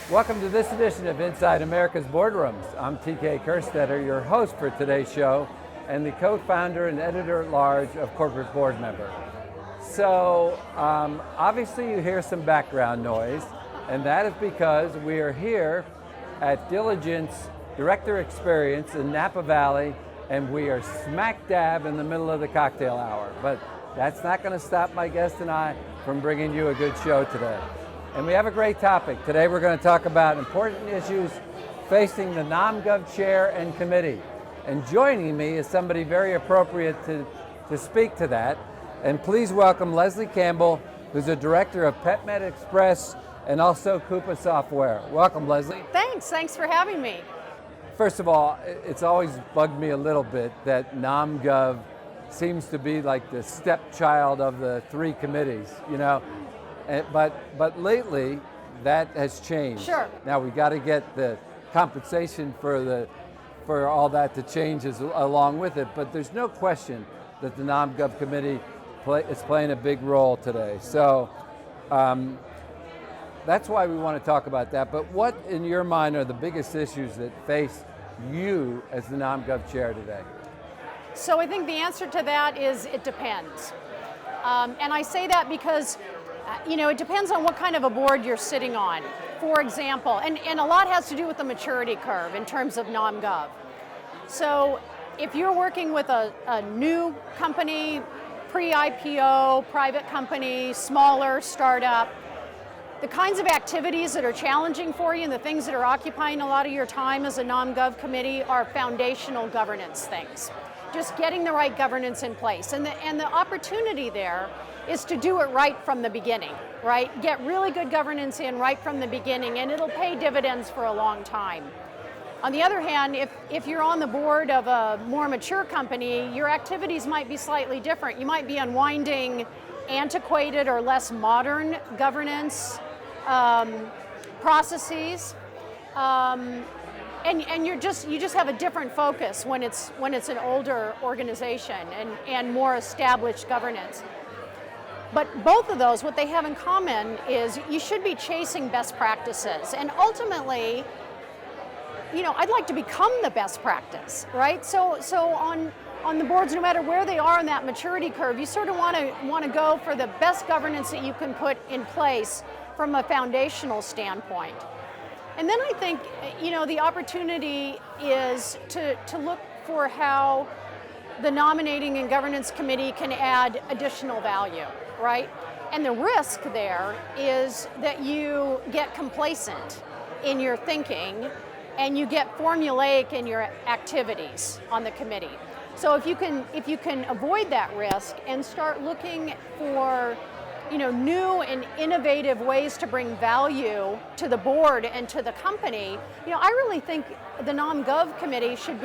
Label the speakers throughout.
Speaker 1: Welcome to this edition of Inside America's Boardrooms. I'm TK Kerstetter, your host for today's show, and the co-founder and editor-at-large of Corporate Board Member. So, obviously you hear some background noise, and that is because we are here at Diligence Director Experience in Napa Valley, and we are smack dab in the middle of the cocktail hour. But that's not going to stop my guest and I from bringing you a good show today. And we have a great topic. Today we're going to talk about important issues facing the NomGov chair and committee. And joining me is somebody very appropriate to speak to that. And please welcome Leslie Campbell, who's the director of PetMed Express and also Coupa software. Welcome, Leslie.
Speaker 2: Thanks for having me.
Speaker 1: First of all, it's always bugged me a little bit that NomGov seems to be like the stepchild of the three committees, you know? But lately, that has changed.
Speaker 2: Sure.
Speaker 1: Now we got to get the compensation for all that to change along with it, but there's no question that the NomGov committee is playing a big role today. So that's why we want to talk about that. But what, in your mind, are the biggest issues that face you as the NomGov chair today?
Speaker 2: So I think the answer to that is it depends. And I say that because it depends on what kind of a board you're sitting on. For example, and a lot has to do with the maturity curve in terms of NomGov. So if you're working with a new company, pre-IPO, private company, smaller startup, the kinds of activities that are challenging for you and the things that are occupying a lot of your time as a NomGov committee are foundational governance things. Just getting the right governance in place. And the opportunity there is to do it right from the beginning, right? Get really good governance in right from the beginning, and it'll pay dividends for a long time. On the other hand, if you're on the board of a more mature company, your activities might be slightly different. You might be unwinding antiquated or less modern governance processes, and you just have a different focus when it's an older organization and more established governance. But both of those, what they have in common is you should be chasing best practices. And ultimately, I'd like to become the best practice, right? So on the boards, no matter where they are on that maturity curve, you sort of want to go for the best governance that you can put in place from a foundational standpoint. And then I think, the opportunity is to look for how the nominating and governance committee can add additional value, right? And the risk there is that you get complacent in your thinking and you get formulaic in your activities on the committee. So if you can avoid that risk and start looking for new and innovative ways to bring value to the board and to the company, I really think the NomGov committee should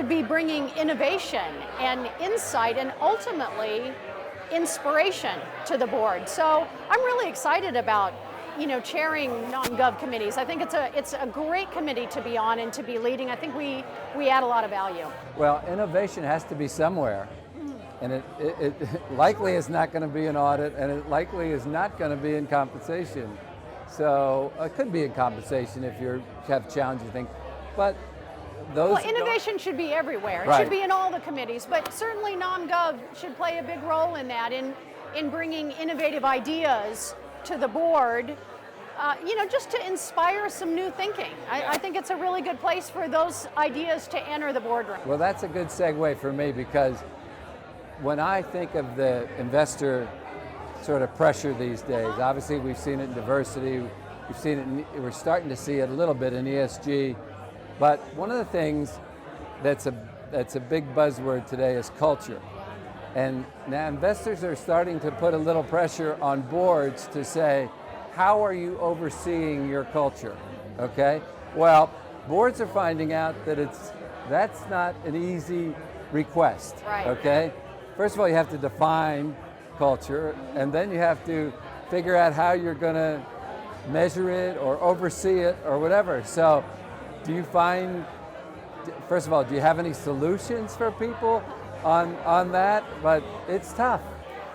Speaker 2: be bringing innovation and insight and ultimately inspiration to the board. So I'm really excited about chairing NomGov committees. I think it's a great committee to be on and to be leading. I think we add a lot of value.
Speaker 1: Well, innovation has to be somewhere. And it likely is not going to be an audit, and it likely is not going to be in compensation. So it could be in compensation if you have challenging things. But
Speaker 2: innovation should be everywhere. It should be in all the committees, but certainly NomGov should play a big role in that, in bringing innovative ideas to the board, just to inspire some new thinking. I think it's a really good place for those ideas to enter the boardroom.
Speaker 1: Well, that's a good segue for me, because when I think of the investor sort of pressure these days, obviously we've seen it in diversity, we're starting to see it a little bit in ESG, but one of the things that's a big buzzword today is culture. And now investors are starting to put a little pressure on boards to say, how are you overseeing your culture, okay? Well, boards are finding out that that's not an easy request, okay? First of all, you have to define culture, and then you have to figure out how you're going to measure it or oversee it or whatever. So do you find, first of all, do you have any solutions for people on that? But it's tough.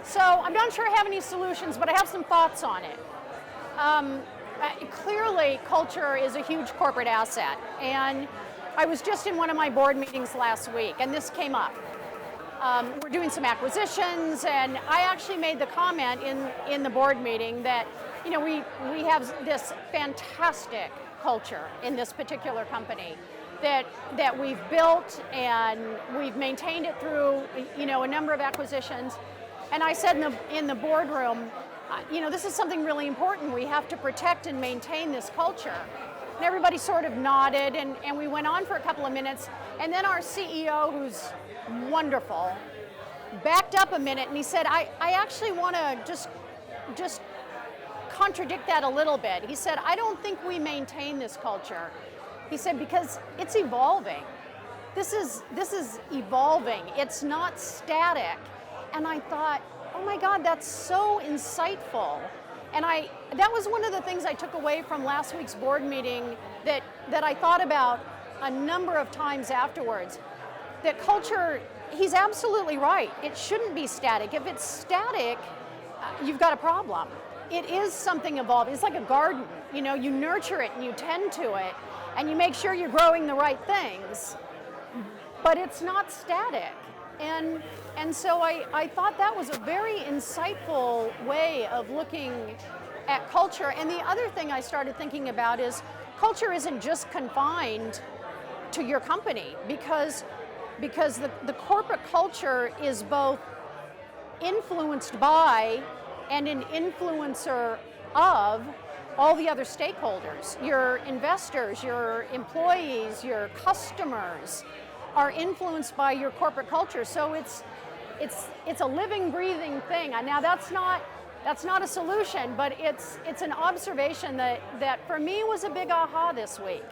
Speaker 2: So I'm not sure I have any solutions, but I have some thoughts on it. Clearly, culture is a huge corporate asset. And I was just in one of my board meetings last week, and this came up. We're doing some acquisitions, and I actually made the comment in the board meeting that, you know, we have this fantastic culture in this particular company that we've built and we've maintained it through, you know, a number of acquisitions. And I said in the boardroom, you know, this is something really important. We have to protect and maintain this culture. And everybody sort of nodded, and we went on for a couple of minutes. And then our CEO, who's wonderful, backed up a minute and he said, I actually want to just contradict that a little bit. He said, I don't think we maintain this culture. He said, because it's evolving. This is evolving. It's not static. And I thought, oh my God, that's so insightful. And that was one of the things I took away from last week's board meeting that I thought about a number of times afterwards. That culture, he's absolutely right. It shouldn't be static. If it's static, you've got a problem. It is something evolving. It's like a garden. You know, you nurture it and you tend to it and you make sure you're growing the right things, but it's not static. And so I thought that was a very insightful way of looking at culture. And the other thing I started thinking about is culture isn't just confined to your company, because the corporate culture is both influenced by and an influencer of all the other stakeholders. Your investors, your employees, your customers are influenced by your corporate culture. So it's a living, breathing thing. And now that's not a solution, but it's an observation that for me was a big aha this week.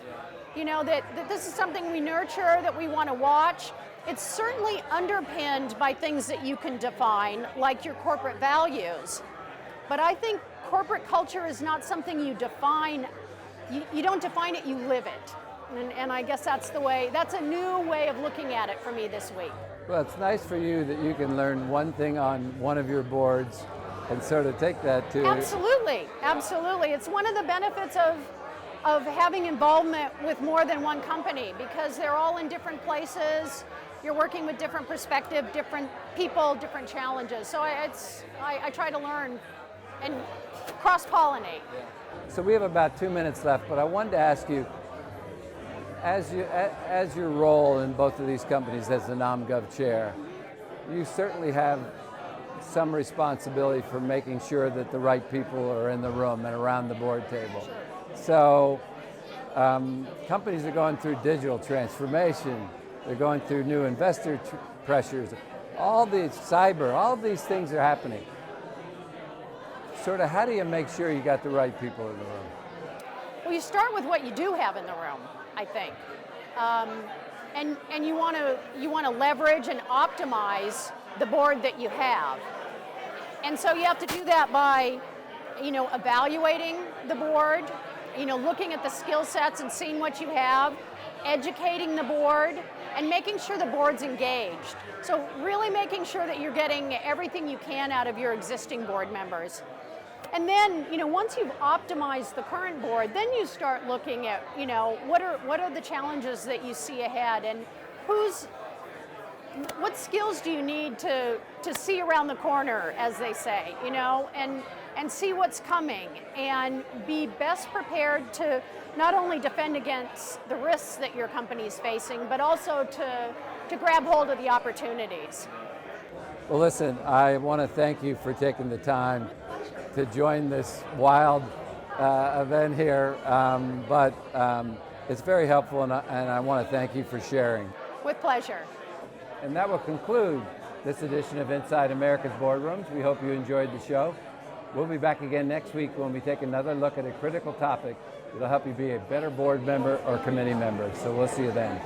Speaker 2: You know, that this is something we nurture, that we want to watch. It's certainly underpinned by things that you can define, like your corporate values. But I think corporate culture is not something you define. You don't define it, you live it. And I guess that's a new way of looking at it for me this week.
Speaker 1: Well, it's nice for you that you can learn one thing on one of your boards and sort of take that to...
Speaker 2: Absolutely, absolutely. It's one of the benefits of having involvement with more than one company, because they're all in different places. You're working with different perspective, different people, different challenges. So I try to learn and cross-pollinate.
Speaker 1: Yeah. So we have about 2 minutes left, but I wanted to ask you, as your role in both of these companies as the NomGov chair, you certainly have some responsibility for making sure that the right people are in the room and around the board table.
Speaker 2: Sure.
Speaker 1: So companies are going through digital transformation, they're going through new investor pressures, all these things are happening. Sort of how do you make sure you got the right people in the room?
Speaker 2: Well, you start with what you do have in the room, I think. And you want to leverage and optimize the board that you have. And so you have to do that by, you know, evaluating the board, you know, looking at the skill sets and seeing what you have, educating the board, and making sure the board's engaged. So really making sure that you're getting everything you can out of your existing board members. And then, you know, once you've optimized the current board, then you start looking at, you know, what are the challenges that you see ahead, and what skills do you need to see around the corner, as they say, you know, and see what's coming, and be best prepared to not only defend against the risks that your company's facing, but also to grab hold of the opportunities.
Speaker 1: Well, listen, I want to thank you for taking the time to join this wild event here, but it's very helpful, and I want to thank you for sharing.
Speaker 2: With pleasure.
Speaker 1: And that will conclude this edition of Inside America's Boardrooms. We hope you enjoyed the show. We'll be back again next week when we take another look at a critical topic that'll help you be a better board member or committee member. So we'll see you then.